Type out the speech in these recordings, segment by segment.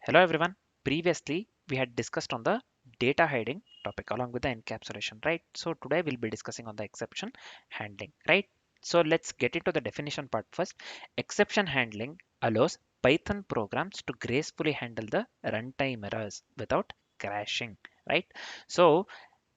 Hello everyone. Previously, we had discussed on the data hiding topic along with the encapsulation, right? So today we'll be discussing on the exception handling, right? So let's get into the definition part first. Exception handling allows Python programs to gracefully handle the runtime errors without crashing, right? So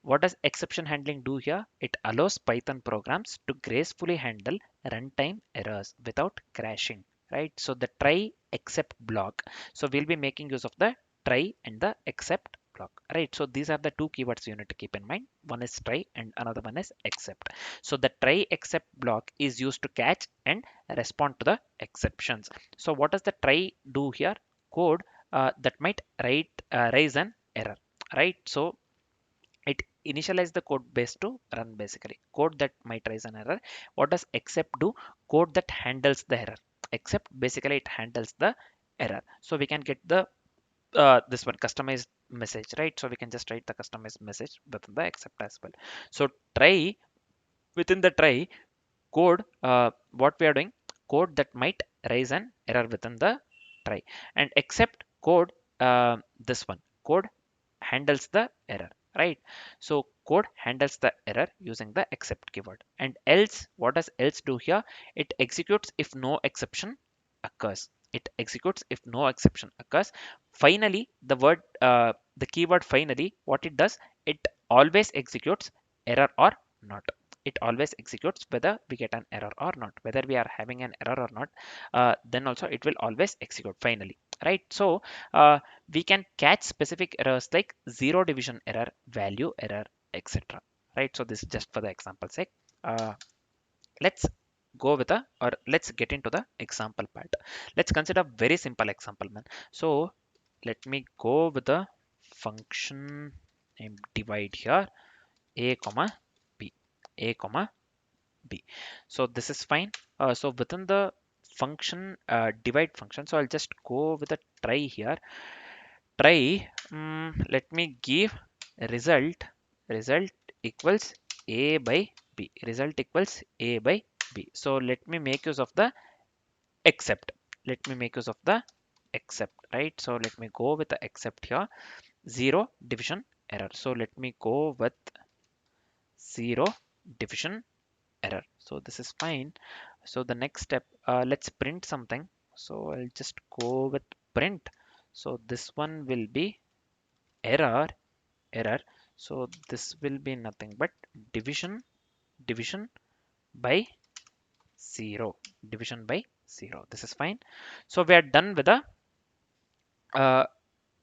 what does exception handling do here? It allows Python programs to gracefully handle runtime errors without crashing, right? So the try except block. So we'll be making use of the try and the except block, right? So these are the two keywords you need to keep in mind. One is try and another one is except. So the try except block is used to catch and respond to the exceptions. So what does the try do here? Code that might raise an error, right? So it initialize the code base to run, basically code that might raise an error. What does except do? Code that handles the error. Except basically it handles the error. So we can get the this one customized message, right? So we can just write the customized message within the except as well. So try, within the try code, what we are doing, code that might raise an error within the try. And except code, this one code handles the error, right? So code handles the error using the except keyword. And else, what does else do here? It executes if no exception occurs. It executes if no exception occurs. Finally, the keyword finally, what it does, it always executes error or not. It always executes whether we get an error or not, whether we are having an error or not. Then also it will always execute finally, right? So we can catch specific errors like zero division error, value error, etc., right? So this is just for the example sake. Let's go with a, or let's get into the example part. Let's consider very simple example, man. So let me go with the function name divide here, a comma b, a comma b. So this is fine. So within the function divide function, so I'll just go with a try here. Try, let me give result, result equals a by b, result equals a by b. So let me make use of the except, let me make use of the except, right? So let me go with the except here, zero division error. So let me go with zero division error. So this is fine. So the next step, let's print something. So I'll just go with print. So this one will be error, error. So this will be nothing but division, division by zero, division by zero. This is fine. So we are done with the uh,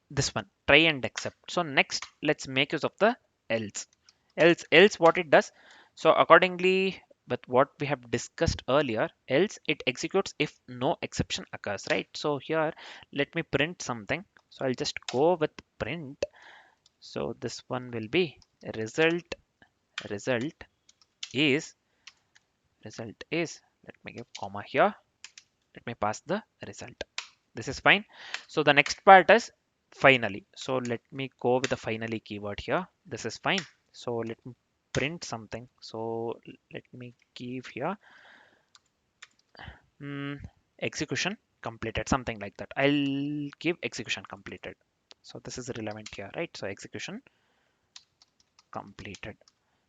this one try and except. So next let's make use of the else. Else what it does, so accordingly with what we have discussed earlier, else it executes if no exception occurs, right? So here let me print something. So I'll just go with print. So this one will be result, result is, result is, let me give comma here, let me pass the result. This is fine. So the next part is finally. So let me go with the finally keyword here. This is fine. So let me print something. So let me give here mm, execution completed, something like that. I'll give execution completed. So this is relevant here, right? So execution completed.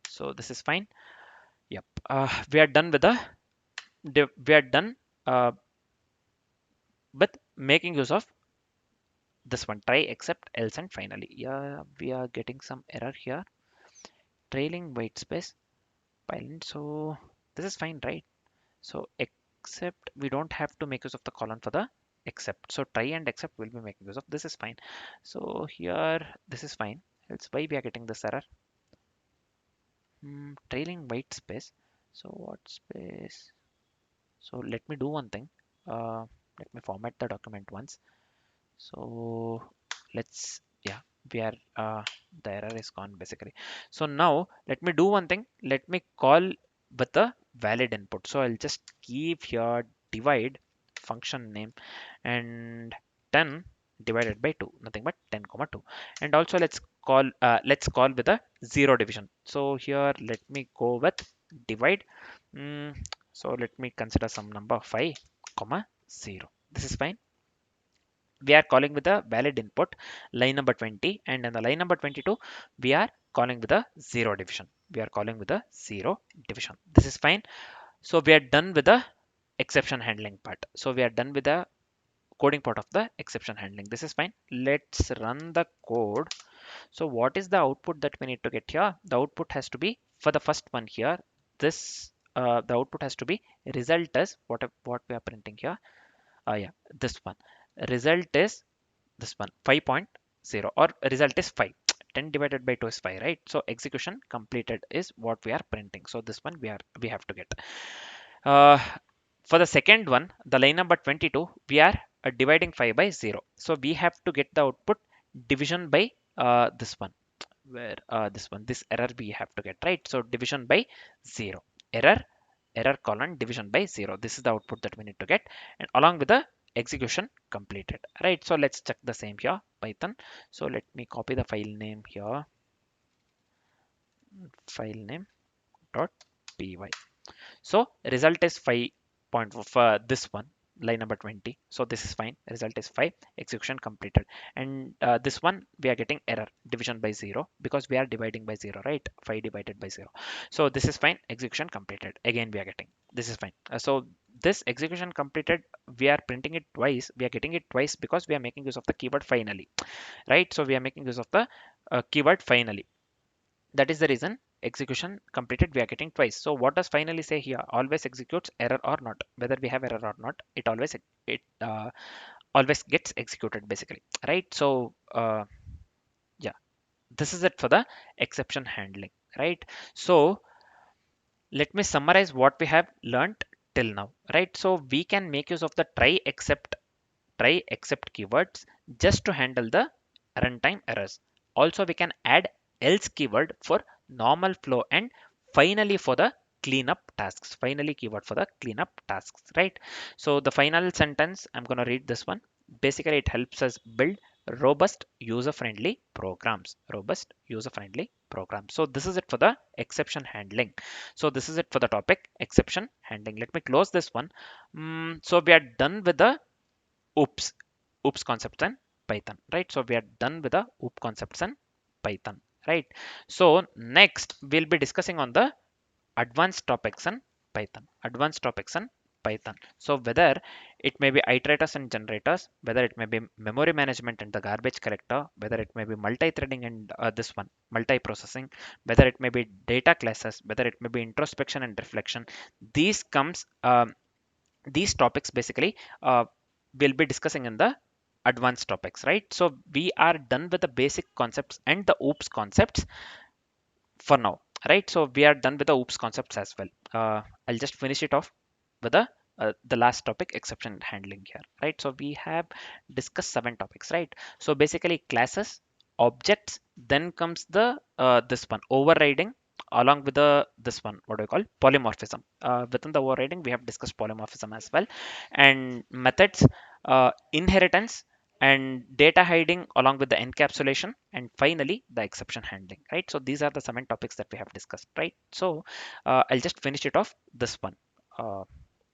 So this is fine. Yep. We are done with the we are done uh, with making use of this one try except else and finally. Yeah, we are getting some error here, trailing white space piling. So this is fine, right? So except we don't have to make use of the column for the except. So try and except will be making use of, this is fine. So here this is fine, else why we are getting this error? Trailing white space. So what space? So let me do one thing. uh, Let me format the document once. So let's, yeah, we are the error is gone basically. So now let me do one thing. Let me call with the valid input. So I'll just keep here divide function name and 10 divided by 2, nothing but 10 comma 2. And also let's call with a zero division. So here let me go with divide. Mm, so let me consider some number 5 comma 0. This is fine. we are calling with a valid input line number 20, and in the line number 22 we are calling with a zero division. We are calling with a zero division. This is fine. So we are done with the exception handling part. So we are done with the coding part of the exception handling. This is fine. Let's run the code. So what is the output that we need to get here? The output has to be for the first one here. This the output has to be result is what we are printing here. Yeah, this one. Result is this one 5.0, or result is 5. 10 divided by 2 is 5, right? So execution completed is what we are printing. So this one we have to get. Uh, for the second one, the line number 22, we are dividing 5 by 0. So we have to get the output division by this one, where this error we have to get, right? So division by 0, error colon division by 0. This is the output that we need to get, and along with the execution completed, right? So let's check the same here, Python. So let me copy the file name here, file name dot py. So result is 5 point for this one, line number 20. So this is fine. Result is 5, execution completed. And this one we are getting error division by 0 because we are dividing by 0, right? 5 divided by 0. So this is fine. Execution completed. Again we are getting. This is fine. So this execution completed, we are printing it twice. We are getting it twice because we are making use of the keyword finally, right? So we are making use of the keyword finally. That is the reason execution completed we are getting twice. So what does finally say here? Always executes error or not. Whether we have error or not, it always gets executed basically, right? So yeah, this is it for the exception handling, right? So let me summarize what we have learned till now, right? So we can make use of the try except keywords just to handle the runtime errors. Also, we can add else keyword for normal flow, and finally for the cleanup tasks. Finally keyword for the cleanup tasks, right? So the final sentence, I'm going to read this one. Basically, it helps us build robust user-friendly programs. Robust user-friendly programs. So this is it for the exception handling. So this is it for the topic exception handling. Let me close this one. So we are done with the oops oops concepts and Python, right? So we are done with the OOP concepts and Python, right? So next we'll be discussing on the advanced topics and Python. So whether it may be iterators and generators, whether it may be memory management and the garbage collector, whether it may be multi-threading and this one multi-processing, whether it may be data classes, whether it may be introspection and reflection, these comes these topics basically we'll be discussing in the advanced topics, right? So we are done with the basic concepts and the oops concepts for now, right? So we are done with the oops concepts as well. I'll just finish it off with the last topic, exception handling here, right? So we have discussed 7 topics, right? So basically classes, objects, then comes the this one overriding, along with the this one, what do you call, polymorphism. Within the overriding we have discussed polymorphism as well, and methods, inheritance, and data hiding along with the encapsulation, and finally the exception handling, right? So these are the 7 topics that we have discussed, right? So I'll just finish it off this one, uh,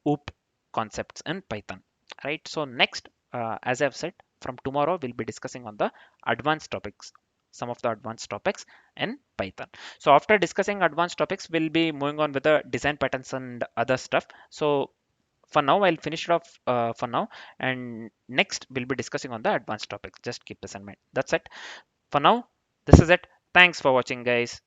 OOP concepts in Python, right? So next, as I've said, from tomorrow we'll be discussing on the advanced topics, some of the advanced topics in Python. So after discussing advanced topics, we'll be moving on with the design patterns and other stuff. So for now I'll finish it off for now, and next we'll be discussing on the advanced topics. Just keep this in mind. That's it for now. This is it. Thanks for watching, guys.